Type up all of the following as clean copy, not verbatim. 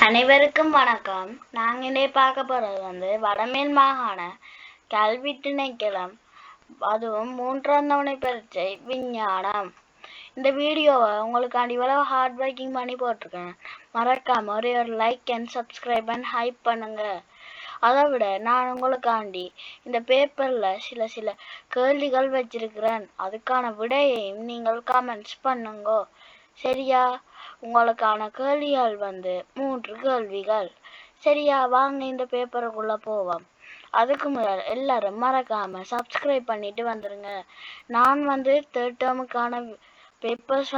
அனைவருக்கும் வணக்கம். நாங்கள் இன்றைய பார்க்க போகிறது வடமேல் மாகாண கல்வி திணைக்களம், அதுவும் 3ஆம் தவணை பரீட்சை விஞ்ஞானம். இந்த வீடியோவை உங்களுக்காண்டி இவ்வளவு ஹார்ட் ஒர்க்கிங் பண்ணி போட்டிருக்கேன். மறக்காம ஒரு like and subscribe and hype பண்ணுங்க. அதை விட நான் உங்களுக்காண்டி இந்த பேப்பரில் சில கேள்விகள் வச்சிருக்கிறேன். அதுக்கான விடையையும் நீங்கள் கமெண்ட்ஸ் பண்ணுங்க. சரியா? உங்களுக்கான கேள்விகள் 3 கேள்விகள். சரியா? வாங்க இந்த பேப்பருக்குள்ள போவோம். அதுக்கு முதல் எல்லாரும் மறக்காம சப்ஸ்கிரைப் பண்ணிட்டு வந்துருங்க. நான் தேர்ட் டேர்முக்கான பேப்பர்ஸ்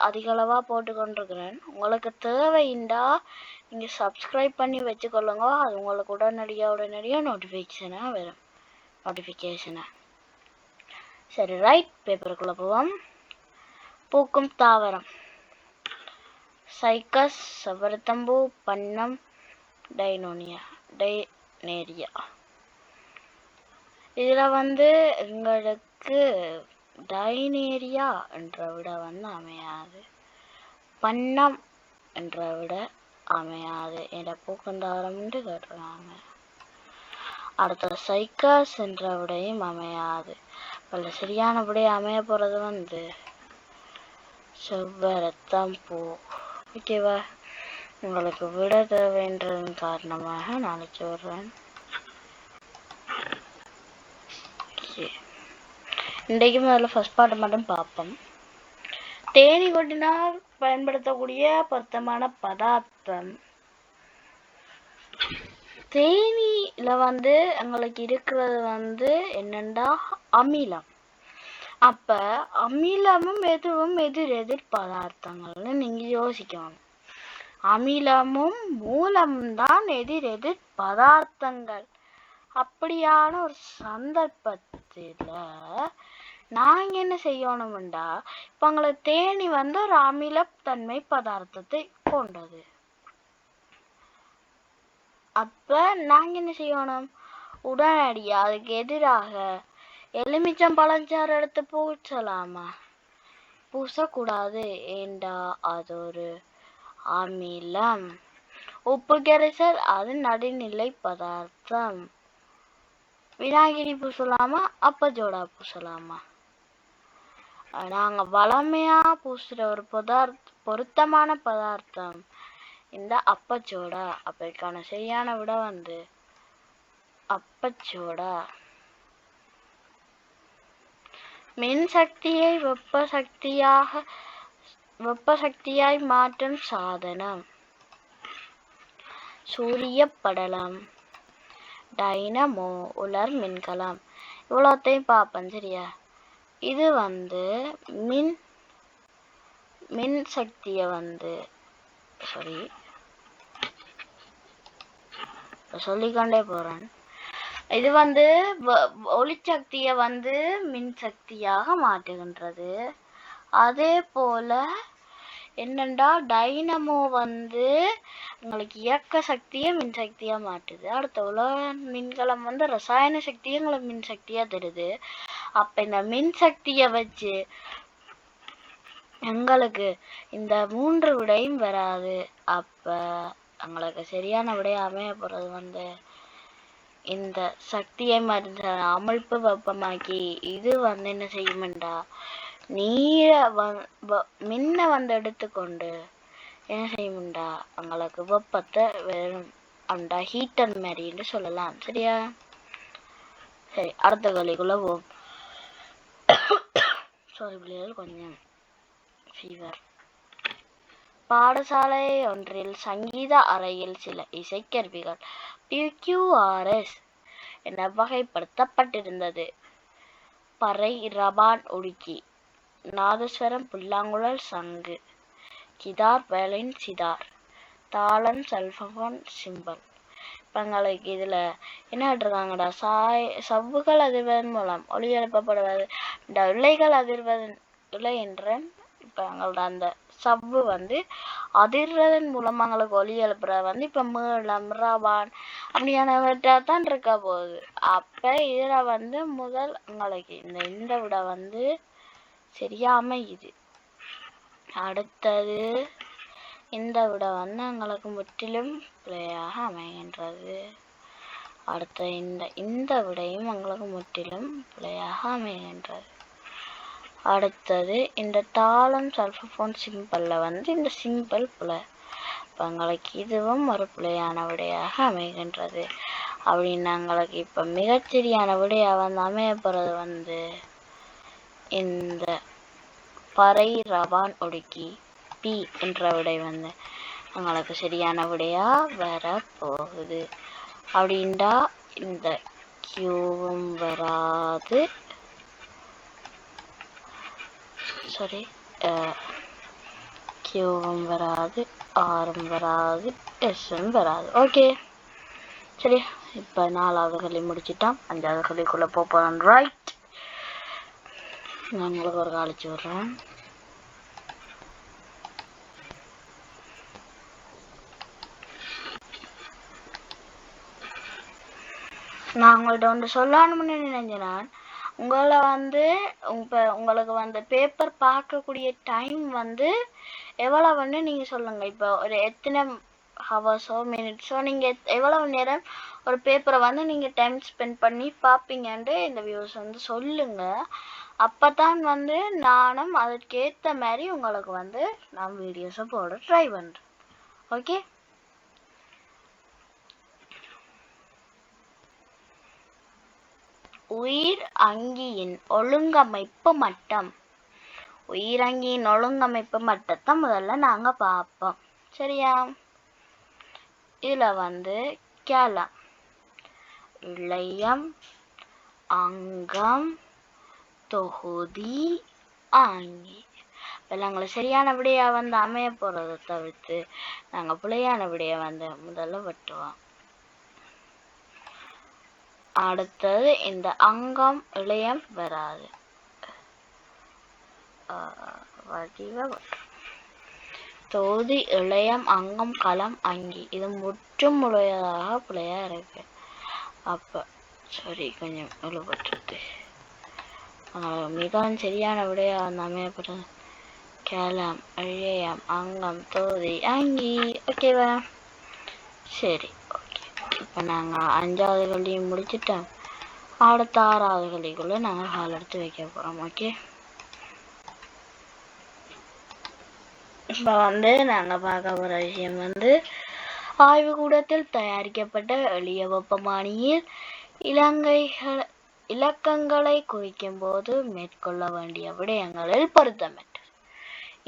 அதிகளவா போட்டு கொண்டிருக்கிறேன். உங்களுக்கு தேவைண்டா நீங்க சப்ஸ்கிரைப் பண்ணி வச்சுக்கொள்ளுங்க. அது உங்களுக்கு உடனடியாக நோட்டிஃபிகேஷனா. சரி, ரைட், பேப்பருக்குள்ள போவோம். பூக்கும் தாவரம்: சைக்கஸ், செவ்வரத்தம்பூ, பன்னம், டைனேரியா. இதுல எங்களுக்கு டைனேரியா என்ற விட அமையாது, பன்னம் என்ற விட அமையாது. என்ற பூக்கும் தாவரம் என்று கேட்டுருக்காங்க. அடுத்த சைக்கஸ் என்ற விடையும் அமையாது. சரியான விடைய அமைய போறது செவ்வரத்தம்பூ. ஓகேவா? உங்களுக்கு விட தேவைன்றதன் காரணமாக நாளைக்கு வருவேன். இன்றைக்கு முதல்ல ஃபர்ஸ்ட் பாட்டு மட்டும் பார்ப்போம். தேனி கொட்டினால் பயன்படுத்தக்கூடிய பொருத்தமான பதார்த்தம். தேனியில எங்களுக்கு இருக்கிறது என்னண்டா அமிலம். அப்ப அமிலமும் எதுவும் எதிர் பதார்த்தங்கள்னு நீங்க யோசிக்கணும். அமிலமும் மூலமும் தான் எதிர் பதார்த்தங்கள். அப்படியான ஒரு சந்தர்ப்பத்துல நாங்க என்ன செய்யணும்டா, இப்ப எங்களுக்கு தேனி ஒரு அமிலத்தன்மை பதார்த்தத்தை கொண்டது. அப்ப நாங்க என்ன செய்யணும், உடனடியா அதுக்கு எதிராக எலுமிச்சம் பழச்சாறு எடுத்து பூசலாமா? பூசக்கூடாது. ஏண்டா அது ஒரு அமிலம். உப்பு கரைசல் அது நடுநிலை பதார்த்தம். விநாயகரி பூசலாமா? அப்பச்சோடா பூசலாமா? நாங்க வளமையா பூசுற ஒரு பொருத்தமான பதார்த்தம் இந்த அப்பச்சோடா. அப்பக்கான சரியான விட அப்பச்சோடா. மின்சக்தியை வெப்ப சக்தியாய் மாற்றும் சாதனம்: சூரிய படலம், டைனமோ, உலர் மின்கலம். இவ்வளோத்தையும் பார்ப்போம். சரியா? இது மின் சக்திய சொல்லிக்கொண்டே போறேன். இது ஒளிச்சக்திய மின்சக்தியாக மாற்றுகின்றது. அதே போல என்னண்டா டைனமோ உங்களுக்கு இயக்க சக்தியை மின்சக்தியா மாற்றுது. அடுத்த உலக மின்கலம் ரசாயன சக்தியை உங்களுக்கு மின்சக்தியா தருது. அப்ப இந்த மின்சக்திய வச்சு எங்களுக்கு இந்த 3 விடையும் வராது. அப்ப எங்களுக்கு சரியான விடைய அமைய போறது இந்த சக்தியை மருந்த அமிழ்ப்பு வெப்பமாக்கி இது என்ன செய்யும்டா, நீரை மின்ன எடுத்துக்கொண்டு என்ன செய்யும்டா, எங்களுக்கு வெப்பத்தை வேணும் அண்டா, ஹீட்டர் மாதிரின்னு சொல்லலாம். சரியா? சரி, அடுத்த கேள்விக்குள்ள போவோம். சாரி பிள்ளைகள், கொஞ்சம் ஃபீவர். பாடசாலை ஒன்றில் சங்கீத அறையில் சில இசைக்கருவிகள் PQRS என வகைப்படுத்தப்பட்டிருந்தது. பறை, ரபான், உடுக்கி, நாதஸ்வரம், புல்லாங்குழல், சங்கு, கிதார், வயலின், சிதார், தாளம், செல்போன், சிம்பல். இப்ப எங்களுக்கு இதுல என்ன இருக்காங்கடா, சவ்வுகள் அதிர்வதன் மூலம் ஒளி எழுப்பப்படுவது, இலைகள் அதிர்வதன் இலை என்ற இப்ப எங்களோட அந்த சவ்வு அதிர்வதன் மூலம் எங்களுக்கு ஒளி எழுப்புறது இப்ப மேளம், ரபான் அப்படியானவற்றாதான் இருக்க போகுது. அப்ப இதுல முதல் எங்களுக்கு இந்த விட சரியா அமையுது. அடுத்தது இந்த விடை வந்து எங்களுக்கு முற்றிலும் பிழையாக அமைகின்றது. அடுத்த இந்த விடையும் எங்களுக்கு முற்றிலும் பிழையாக அமைகின்றது. அடுத்தது இந்த தாளம் சல்போன் சிம்பிள்ல வந்து இந்த சிம்பிள் பிழை. இப்போ எங்களுக்கு இதுவும் ஒரு பிழையான விடையாக அமைகின்றது. அப்படின்னு எங்களுக்கு இப்போ மிகச்சரியான விடையாக வந்து அமையப்படுறது வந்து இந்த பறை ரவான் ஒடுக்கி பி என்ற விடை வந்து எங்களுக்கு சரியான விடையா வர போகுது. அப்படின்டா இந்த கியூவும் வராது, சாரி கியூவும் வராது, ஆரும் வராது, எஸ்ஸும் வராது. ஓகே சரி, இப்போ 4வது களி முடிச்சிட்டோம். 5வது களிக்குள்ளே போகிறோம். ரைட், நான் உங்களுக்கு ஒரு காலிச்சு விடுறேன். நான் உங்கள்கிட்ட ஒன்று சொல்லணும்னு நினைஞ்சேன். உங்களை வந்து உங்களுக்கு வந்து பேப்பர் பார்க்கக்கூடிய டைம் வந்து எவ்வளவுன்னு நீங்கள் சொல்லுங்கள். இப்போ ஒரு எத்தனை ஹவர்ஸோ மினிட்ஸோ நீங்கள் எவ்வளவு நேரம் ஒரு பேப்பரை வந்து நீங்கள் டைம் ஸ்பெண்ட் பண்ணி பார்ப்பீங்கன்ட்டு இந்த வியூஸ் வந்து சொல்லுங்கள். அப்போ தான் வந்து நானும் அதற்கேற்ற மாதிரி உங்களுக்கு வந்து நான் வீடியோஸை போட ட்ரை பண்ணுறேன். ஓகே, உயிர் அங்கியின் ஒழுங்கமைப்பு மட்டம். உயிரங்கியின் ஒழுங்கமைப்பு மட்டத்தை முதல்ல நாங்க பார்ப்போம். சரியா? இதுல வந்து கேலம், இளையம், அங்கம், தொகுதி, ஆங்கி. நாங்களை சரியான விடையா வந்து அமைய போறதை தவிர்த்து நாங்க பிழையான விடைய வந்து முதல்ல வெட்டுவோம். அடுத்தது இந்த அங்கம் இளையம் வராது. தொகுதி இளையம் அங்கம் களம் அங்கி, இது முற்றும் முழுவதாக பிழையா இருக்கு. அப்ப சரி, கொஞ்சம் எழுபட்டு மிகவும் சரியான விடையா வந்து அமையப்படுறது கேலம் இளையம் அங்கம் தொகுதி அங்கி. ஓகேவா? சரி, ஓகே. இப்போ நாங்கள் 5வது கல்வியும் முடிச்சுட்டோம். அடுத்த 6வது கல்விக்குள்ளே நாங்கள் ஹால் எடுத்து வைக்க போகிறோம். ஓகே, இப்போ வந்து நாங்கள் பார்க்க போகிற விஷயம் வந்து ஆய்வுக்கூடத்தில் தயாரிக்கப்பட்ட எளிய வெப்பமானியில் இலக்கங்களை குறிக்கும் போது மேற்கொள்ள வேண்டிய விடயங்களில் பொருத்தமற்றது.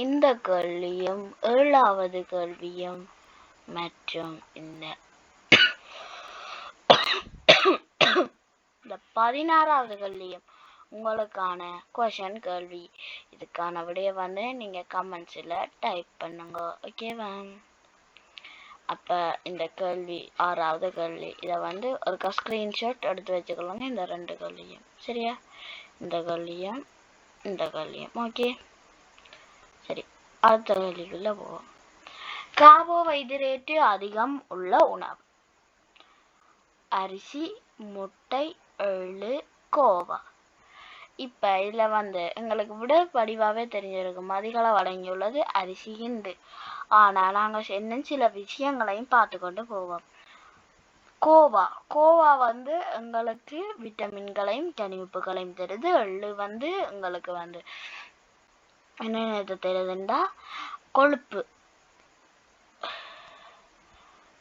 இந்த கேள்வியும் 7வது கேள்வியும் மற்றும் இந்த 16வது கேள்வியும் உங்களுக்கான கொஷன் கேள்வி. இதுக்கான விடைய வந்து நீங்க கமெண்ட்ஸ்ல டைப் பண்ணுங்க. ஓகேவா? அப்ப இந்த கேள்வி 6வது கேள்வி, இதை வந்து ஒரு ஸ்கிரீன்ஷாட் எடுத்து வச்சுக்கலாங்க. இந்த 2 கேள்வியும் சரியா? இந்த கேள்வியும் இந்த கேள்வியும். ஓகே சரி, அடுத்த கேள்விக்குள்ள போவோம். கார்போஹைட்ரேட் அதிகம் உள்ள உணவு: அரிசி, முட்டை, எள்ளு, கோவா. இப்ப இதுல வந்து எங்களுக்கு விட வடிவாவே தெரிஞ்சிருக்கும். அதிகளவு அடங்கியுள்ளது அரிசி ஹிந்து. ஆனா நாங்க இன்னும் சில விஷயங்களையும் பார்த்து கொண்டு போவோம். கோவா வந்து எங்களுக்கு விட்டமின்களையும் கனிவுப்புகளையும் தருது. எள்ளு வந்து எங்களுக்கு வந்து என்ன தருதுண்டா கொழுப்பு,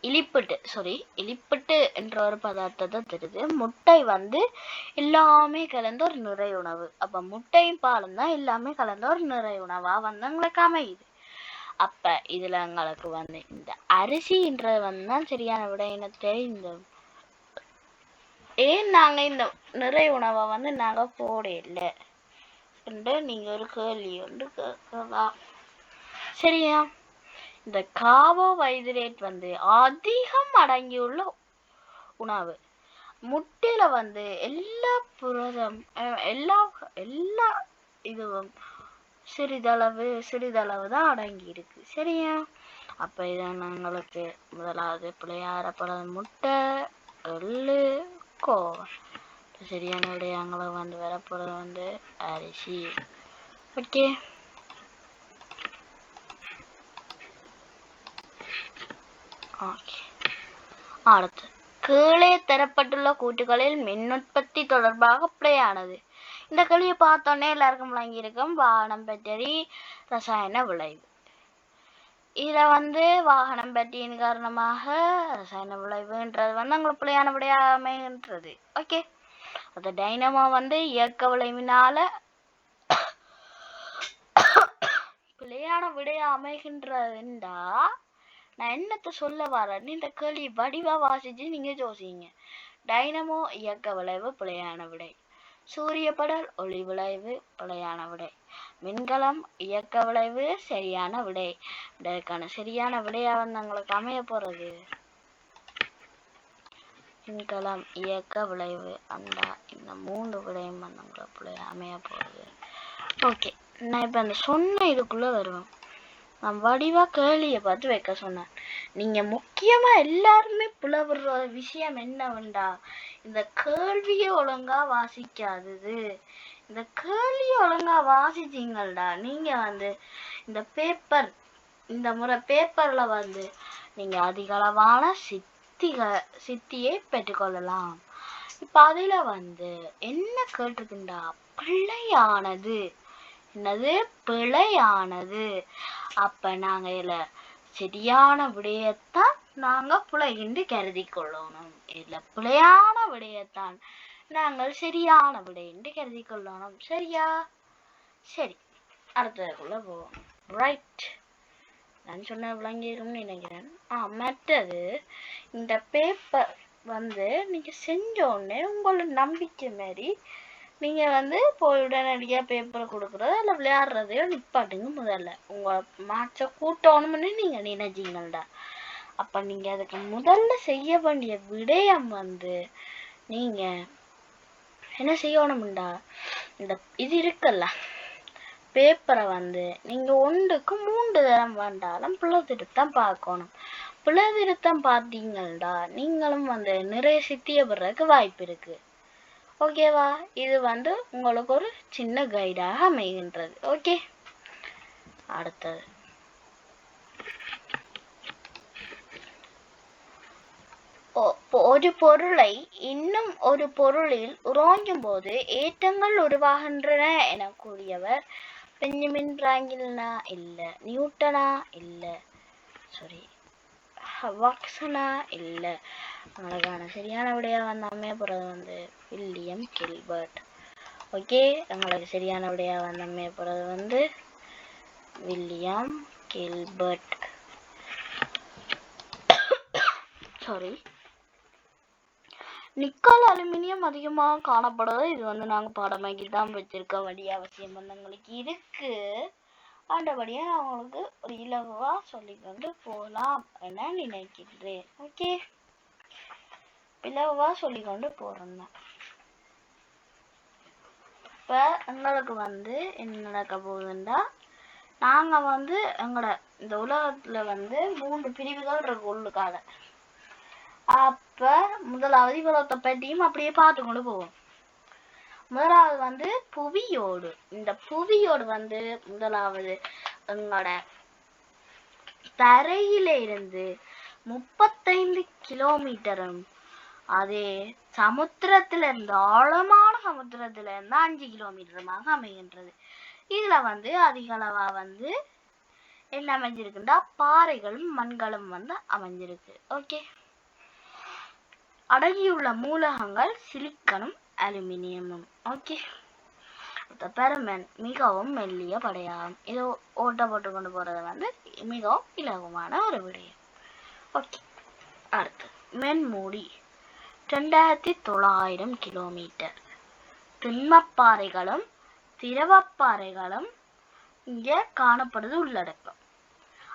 இலிப்பிட்டு என்ற ஒரு பதார்த்தத்தை தருது. முட்டை வந்து எல்லாமே கலந்த ஒரு நிறை உணவு. அப்ப முட்டையும் பாலும் தான் எல்லாமே கலந்த ஒரு நிறை உணவா வந்து எங்களுக்கு அமையுது. அப்ப இதுல எங்களுக்கு வந்து இந்த அரிசின்றது வந்து தான் சரியான விட எனக்கு தெரிந்தது. ஏன் நாங்க இந்த நிறை உணவை வந்து நாங்க போட இல்லை என்று நீங்க ஒரு கேள்வி ஒன்று கேட்கலாம். சரியா? இந்த கார்போஹைட்ரேட் வந்து அதிகம் அடங்கியுள்ள உணவு. முட்டையில வந்து எல்லா புரதம் எல்லா இதுவும் சிறிதளவு தான் அடங்கி இருக்கு. சரியா? அப்ப இதான் எங்களுக்கு முதலாவது பிள்ளையாரப்பட முட்டை, எள்ளு, கோவா. சரியான விடயங்களை வந்து வரப்போறது வந்து அரிசி. ஓகே, அடுத்து, கீழே தரப்பட்டுள்ள கூற்றுகளில் மின் உற்பத்தி தொடர்பாக பிழையானது. இந்த கேள்வியை பார்த்தோன்னே எல்லாருக்கும் விளங்கியிருக்கும். வாகனம் பேட்டரி ரசாயன விளைவு. இதில் வாகனம் பேட்டரியின் காரணமாக ரசாயன விளைவுன்றது உங்களுக்கு பிழையான விடையாக அமைகின்றது. ஓகே, அது டைனமோ இயக்க விளைவினால பிழையான விடையா அமைகின்றதுண்டா நான் என்னத்தை சொல்ல வரேன்னு இந்த கேள்வி வடிவா வாசிச்சு நீங்க யோசிங்க. டைனமோ இயக்க விளைவு பிழையான விடை. சூரிய படல் ஒளி விளைவு பிழையான விடை. மின்கலம் இயக்க விளைவு சரியான விடை. இதற்கான சரியான விடையா உங்களுக்கு அமைய போறது மின்கலம் இயக்க விளைவு. இந்த 3 விடையும் உங்களுக்கு அமைய போறது. ஓகே, நான் இப்ப அந்த சொன்ன இதுக்குள்ள வருவேன். நான் வடிவா கேள்வியை பார்த்து வைக்க சொன்னேன். நீங்க முக்கியமா எல்லாருமே புலவுற விஷயம் என்னவென்றா, இந்த கேள்வியை ஒழுங்கா வாசிக்காதது. இந்த கேள்வியை ஒழுங்கா வாசிச்சீங்கள்டா நீங்க இந்த பேப்பர், இந்த முறை பேப்பர்ல நீங்க அதிக அளவான சித்தியை பெற்றுக்கொள்ளலாம். இப்ப அதுல என்ன கேட்டிருக்குண்டா, பிழையானது. என்னது? பிழையானது. அப்ப நாங்க இதுல சரியான விடயத்தான் நாங்க பிழைகின்று கருதி கொள்ளணும். இதுல பிழையான விடயத்தான் நாங்கள் சரியான விடை என்று கருதி கொள்ளணும். சரியா? சரி, அடுத்ததுக்குள்ள போவோம். ரைட், நான் சொன்ன விளங்கிருக்கும்னு நினைக்கிறேன். மற்றது, இந்த பேப்பர் நீங்க செஞ்ச உடனே உங்களுக்கு நம்பிக்கை மாதிரி நீங்க போய் உடனடியாக பேப்பரை கொடுக்குறது இல்லை விளையாடுறதையோ நிப்பாட்டுங்க. முதல்ல உங்க மார்க்ஸை கூட்டணும்னு நீங்க நினைச்சீங்கள்டா, அப்ப நீங்க அதுக்கு முதல்ல செய்ய வேண்டிய விடயம் நீங்க என்ன செய்யணும்டா, இந்த இது இருக்குல்ல பேப்பரை நீங்க 1க்கு 3 தரம் வேண்டாலும் பிளவுத்திருத்தம் பார்க்கணும். பிளவுத்திருத்தம் பார்த்தீங்கள்டா நீங்களும் நிறைய சித்திய பெறக்கு வாய்ப்பு இருக்கு. ஓகேவா? இது உங்களுக்கு ஒரு சின்ன கைடாக அமைகின்றது. ஓகே, அடுத்தது, ஒரு பொருளை இன்னும் ஒரு பொருளில் உராஞ்சும் போது ஏற்றங்கள் உருவாகின்றன என கூறியவர் பெஞ்சமின் பிராங்கிலினா இல்ல, நியூட்டனா இல்ல, வாட்சனா இல்ல. உங்களுக்கான சரியான விடையா அமைய போறது வில்லியம் கில்பர்ட். ஓகே, உங்களுக்கு சரியான விடையா அமைய போறது William Gilbert. Sorry, nickel aluminium அதிகமாக காணப்படுறது. இது நாங்க பாடமாக்கி தான் வச்சிருக்க வேண்டிய அவசியம் உங்களுக்கு இருக்கு. ஆண்டபடியா நான் உங்களுக்கு ஒரு இலகுவா சொல்லிக்கொண்டு போகலாம் என நினைக்கின்றேன். ஓகே, இலகுவா சொல்லிக்கொண்டு போறேன். இப்ப எங்களுக்கு என்ன நடக்க போகுதுன்னா, நாங்க எங்களோட இந்த உலகத்துல 3 பிரிவுகள் இருக்கு உள்ளுக்காக. அப்ப முதலாவது இவ்வளத்தை பற்றியும் அப்படியே பார்த்து கொண்டு போவோம். முதலாவது புவியோடு. இந்த புவியோடு முதலாவது எங்களோட தரையில இருந்து 35 கிலோமீட்டரும், அதே சமுத்திரத்தில இருந்து ஆழமான சமுத்திரத்தில இருந்து 5 கிலோமீட்டருமாக அமைகின்றது. இதுல அதிக அளவா என்ன அமைஞ்சிருக்குண்டா, பாறைகளும் மண்களும் அமைஞ்சிருக்கு. ஓகே, அடங்கியுள்ள மூலகங்கள் சிலிக்கனும் அலுமினியமும். ஓகே, பெருமன் மிகவும் மெல்லிய படையாகும். இது ஓட்ட போட்டு கொண்டு போறது மிகவும் இலகுவான ஒரு விடயம். ஓகே, அடுத்து மென்மூடி 2900 கிலோமீட்டர். திண்மப்பாறைகளும் திரவப்பாறைகளும் இங்கே காணப்படுவது உள்ளடக்கம்.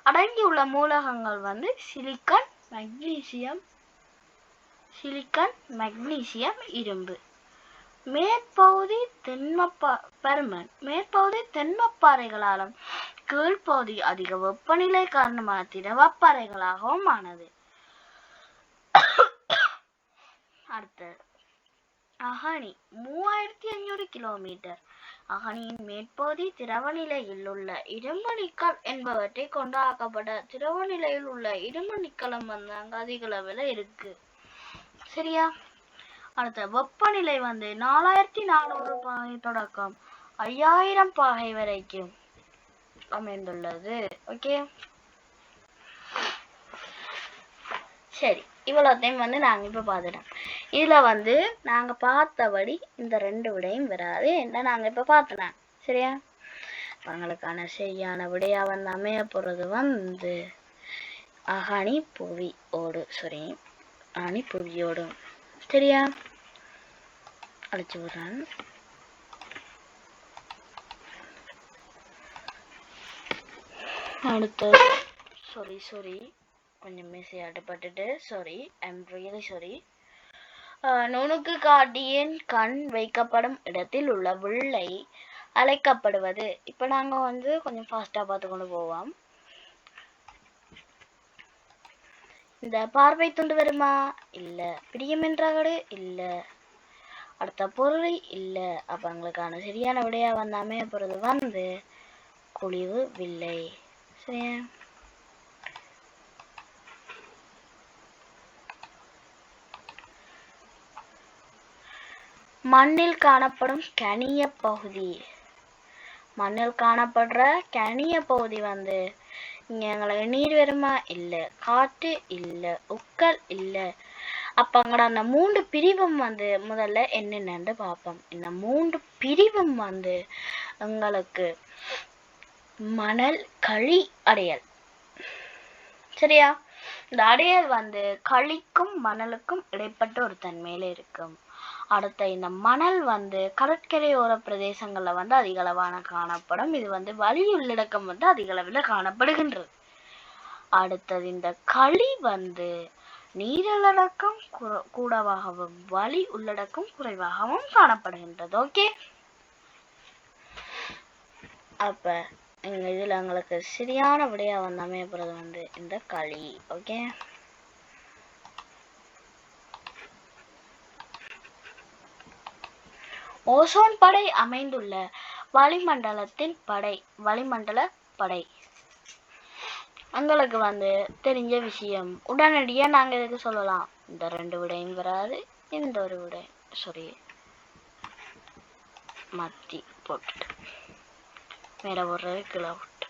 அடங்கியுள்ள மூலகங்கள் சிலிக்கன், மெக்னீசியம், இரும்பு. மேற்பகுதி தென்மப்பாறைகளாலும் கீழ்ப்பகுதி அதிக வெப்பநிலை காரணமாக திரவப்பாறைகளாகவும் ஆனது. அடுத்தது அகனி 3500 கிலோமீட்டர். அகனியின் மேற்பகுதி திரவ நிலையில் உள்ள இரும்பு நிக்கல் என்பவற்றை கொண்டு ஆக்கப்பட்ட திரவ நிலையில் உள்ள இரும்பு நிக்கலம் வந்து அங்க அதிக அளவில் இருக்கு. சரியா? அடுத்த வெப்பநிலை வந்து 4400 பாகை தொடக்கம் 5000 பாகை வரைக்கும் அமைந்துள்ளது. ஓகே, சரி, இவ்வளோத்தையும் வந்து நாங்கள் இப்போ பார்த்துட்டோம். இதில் வந்து நாங்கள் பார்த்தபடி இந்த 2 விடையும் வராது, என்ன நாங்கள் இப்போ பார்த்தோம். சரியா? அவங்களுக்கான சரியான விடையா வந்து அமைய போகிறது வந்து அகனி புவியோடு. சரி, அணி புவியோடும். சரியா? அழைச்சி விடுறேன். அடுத்து சாரி கொஞ்சம் மெசேஜ் அடப்பட்டுட்டு சாரி, ஐம் ரியலி சாரி. நுணுக்கு காட்டியின் கண் வைக்கப்படும் இடத்தில் உள்ள வில்லை அழைக்கப்படுவது. இப்போ நாங்கள் வந்து கொஞ்சம் ஃபாஸ்ட்டாக பார்த்து கொண்டு போவோம். இந்த பார்வை துண்டு வருமா? இல்லை. பிரியம் என்றாகடு? இல்லை. அடுத்த பொருள் இல்லை. அப்போ எங்களுக்கான சரியான விடையா வந்து அமைய போகிறது வந்து குழிவு வில்லை. சரியா? மண்ணில் காணப்படும் கனிய பகுதி. மண்ணில் காணப்படுற கனிய பகுதி வந்து இங்க எங்களுக்கு நீர் வருமா? இல்லை. காற்று இல்லை. உக்கல் இல்லை. அப்ப அங்கட அந்த 3 பிரிவும் வந்து முதல்ல என்னென்னு பார்ப்போம். இந்த 3 பிரிவும் வந்து எங்களுக்கு மணல், களி, அடையல். சரியா? இந்த அடையல் வந்து களிக்கும் மணலுக்கும் இடைப்பட்ட ஒரு தன்மையில இருக்கும். அடுத்த இந்த மணல் வந்து கடற்கரையோர பிரதேசங்கள்ல வந்து அதிக அளவான காணப்படும். இது வந்து வளி உள்ளடக்கம் வந்து அதிக அளவில் காணப்படுகின்றது. அடுத்தது இந்த களி வந்து நீருள்ளடக்கம் கூடவாகவும் வளி உள்ளடக்கம் குறைவாகவும் காணப்படுகின்றது. ஓகே, அப்ப இதுல எங்களுக்கு சரியான விடையா வந்து அமையப்படுறது வந்து இந்த களி. ஓகே, ஓசோன் படை அமைந்துள்ள வளிமண்டல படை எங்களுக்கு வந்து தெரிஞ்ச விஷயம். உடனடியா நாங்க இதுக்கு சொல்லலாம், இந்த 2 விடையும் வராது, இந்த ஒரு விடை சாரி மத்தி போட்டு மேல ஒரு கிலோ விட்டு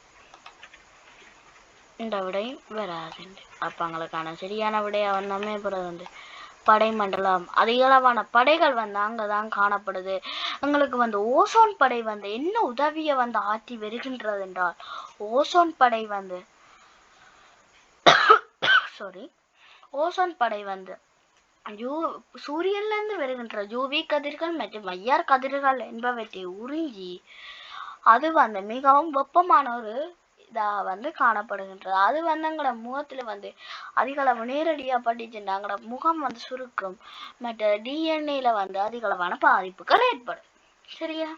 இந்த விடையும் வராது. அப்ப எங்களுக்கான சரியான விடையா வந்தாமே பிறகு வந்து படை மண்டலம். அதிக அளவான படைகள் வந்து அங்கதான் காணப்படுது. எங்களுக்கு வந்து ஓசோன் படை வந்து என்ன உதவியை வந்து ஆற்றி வருகின்றது என்றால், ஓசோன் படை வந்து ஓசோன் படை வந்து சூரியன்ல இருந்து வருகின்ற யூவி கதிர்கள் மற்றும் ஐஆர் கதிர்கள் என்பவற்றை உறிஞ்சி அது வந்து மிகவும் வெப்பமான ஒரு இதா வந்து காணப்படுகின்றது. அது வந்து எங்களோட முகத்துல வந்து அதிக அளவு நேரடியா பட்டுச்சுன்னா எங்களோட முகம் வந்து சுருக்கும், மற்ற டிஎன்ஏல வந்து அதிக அளவான பாதிப்புகள் ஏற்படும். சரியா?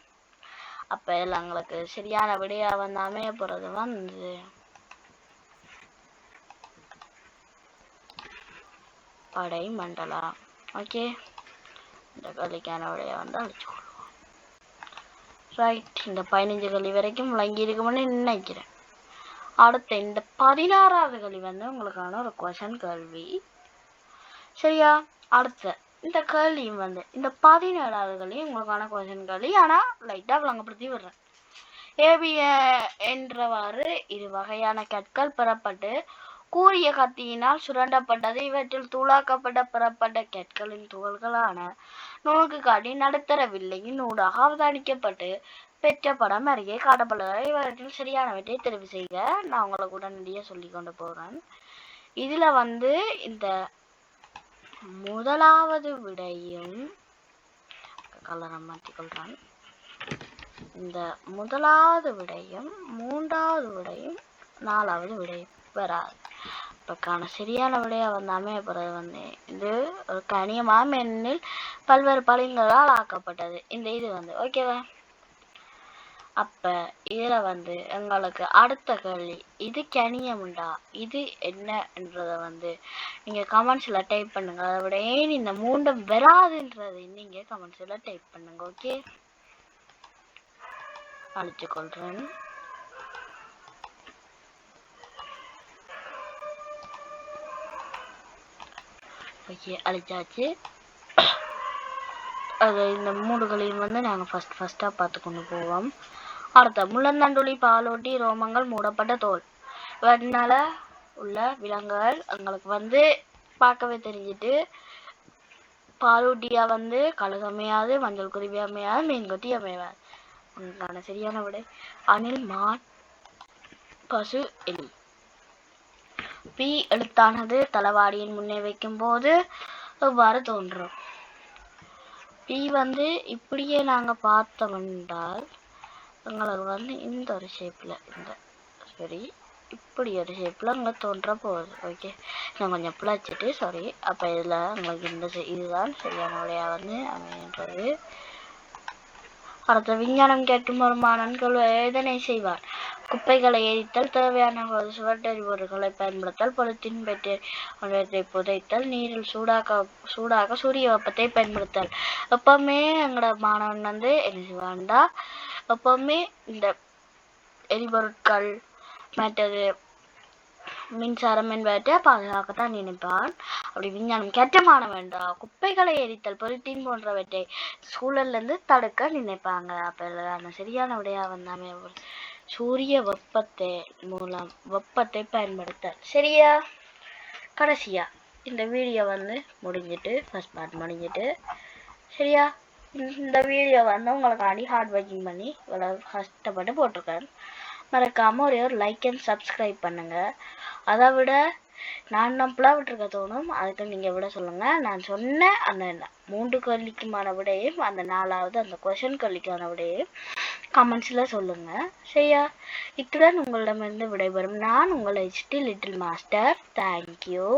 அப்ப எல்லாம் எங்களுக்கு சரியான விடையா வந்து அமைய போறது வந்து படை மண்டலம். ஓகே, இந்த கலிக்கான விடையா வந்து அழிச்சுக்கொள்வோம். ரைட், இந்த 15 கல்வி வரைக்கும் விளங்கி இருக்கும்னு நினைக்கிறேன். அடுத்த இந்த 16வது கல்வி வந்து உங்களுக்கான ஒரு கொஷன் கேள்வி. சரியா? அடுத்த இந்த கேள்வியும் வந்து இந்த 17வது கல்வி உங்களுக்கான கொஷன் கேள்வி. ஆனா லைட்டா விளங்கப்படுத்தி விடுறேன். ஏபிய என்றவாறு 2 வகையான கற்கள் பெறப்பட்டு கூரிய கத்தியினால் சுரண்டப்பட்டது. இவற்றில் தூளாக்கப்பட்ட பெறப்பட்ட கற்களின் துகள்களான நுணுக்கு காட்டி நடுத்தர வில்லையின் ஊடாக அவதானிக்கப்பட்டு பெற்ற படம் அருகே காட்டப்படுகிறது. இவற்றில் சரியானவற்றை தெரிவு செய்க. நான் உங்களுக்கு உடனடியாக சொல்லி கொண்டு போறேன். இதுல வந்து இந்த முதலாவது விடையும் கலரை மாற்றிக்கொள்றேன். இந்த முதலாவது விடையும் 3வது விடையும் 4வது விடையும் வராது. இப்பக்கான சரியான விடையா வந்து அமையப்படுறது வந்து இது ஒரு கனியமாம் எண்ணில் பல்வேறு பலிங்களால் ஆக்கப்பட்டது. இந்த இது வந்து ஓகேவா? அப்ப இதுல வந்து எங்களுக்கு அடுத்த கேள்வி, இது கனியமுண்டா, இது என்ன என்றத வந்து நீங்க கமெண்ட்ஸ்ல டைப் பண்ணுங்க. அதை விட ஏன் இந்த 3 வராதுன்றது நீங்க கமெண்ட்ஸ்ல டைப் பண்ணுங்க. ஓகே, அழிச்சு கொள்றேன். ஓகே, அழிச்சாச்சு. அது இந்த மூடுகளையும் வந்து நாங்கள் ஃபஸ்ட்டாக பார்த்து கொண்டு போவோம். அடுத்த முள்ளந்தண்டுளி பாலூட்டி ரோமங்கள் மூடப்பட்ட தோல். இவனால உள்ள விலங்குகள் எங்களுக்கு வந்து பார்க்கவே தெரிஞ்சிட்டு, பாலூட்டியா வந்து கழுகு அமையாது, மஞ்சள் குருவி அமையாது, மீன்கொத்தி அமையாது. உங்களுக்கான சரியான விடை அணில், மான், பசு, எலி. பி எழுத்தானது தளவாடியின் முன்னே வைக்கும் போது எவ்வாறு தோன்றும்? பி வந்து இப்படியே நாங்க பார்த்தோம்னால் எங்களுக்கு வந்து இந்த ஒரு ஷேப்ல இந்த சரி இப்படி ஒரு ஷேப்ல அங்க தோன்ற போகுது. ஓகே, நான் கொஞ்சம் பிழைச்சிட்டு சாரி. அப்ப இதுல உங்களுக்கு இந்த இதுதான் சரியான விடையா வந்து அமைகின்றது. அடுத்த விஞ்ஞானம் கேட்கும் ஒரு மாணவன் எதனை செய்வார்? குப்பைகளை எரித்தல், தேவையான போது சுவட்டெரிபொருட்களை பயன்படுத்தல், பொலித்தீன் பெட்டை புதைத்தல், நீரில் சூடாக சூரிய வெப்பத்தை பயன்படுத்தல். எப்பவுமே எங்களோட மாணவன் வந்து என்ன செய்வான்டா, எப்பவுமே இந்த எரிபொருட்கள் மற்றது மின்சாரம் என்பவற்றை பாதுகாக்கத்தான் நினைப்பான். அப்படி விஞ்ஞானம் கேட்ட மாணவன்டா குப்பைகளை எரித்தல், பொலித்தீன் போன்றவற்றை சூழல்ல இருந்து தடுக்க நினைப்பாங்க. அப்ப சரியான விடையா வந்தாமே சூரிய வெப்பத்தை மூலம் வெப்பத்தை பயன்படுத்தல். சரியா? கடைசியா இந்த வீடியோ வந்து முடிஞ்சிட்டு ஃபர்ஸ்ட் பார்ட் முடிஞ்சிட்டு சரியா? இந்த வீடியோ வந்து உங்களுக்காண்டி ஹார்ட் ஒர்க்கிங் பண்ணி இவ்வளவு கஷ்டப்பட்டு போட்டிருக்கேன். மறக்காம ஒரே ஒரு லைக் அண்ட் சப்ஸ்கிரைப் பண்ணுங்க. அதை விட நான் நம்பளா விட்டுருக்க தோணும், அதுக்கு நீங்க விட சொல்லுங்க. நான் சொன்ன அந்த 3 கேள்விக்குமான விடையும் அந்த 4வது அந்த கொஸ்டின் கேள்விக்கான விடையும் கமெண்ட்ஸ்ல சொல்லுங்க. சரியா? இத்துடன் உங்களிடமிருந்து விடைபெறும் நான் உங்கள் HT லிட்டில் மாஸ்டர். தேங்க்யூ.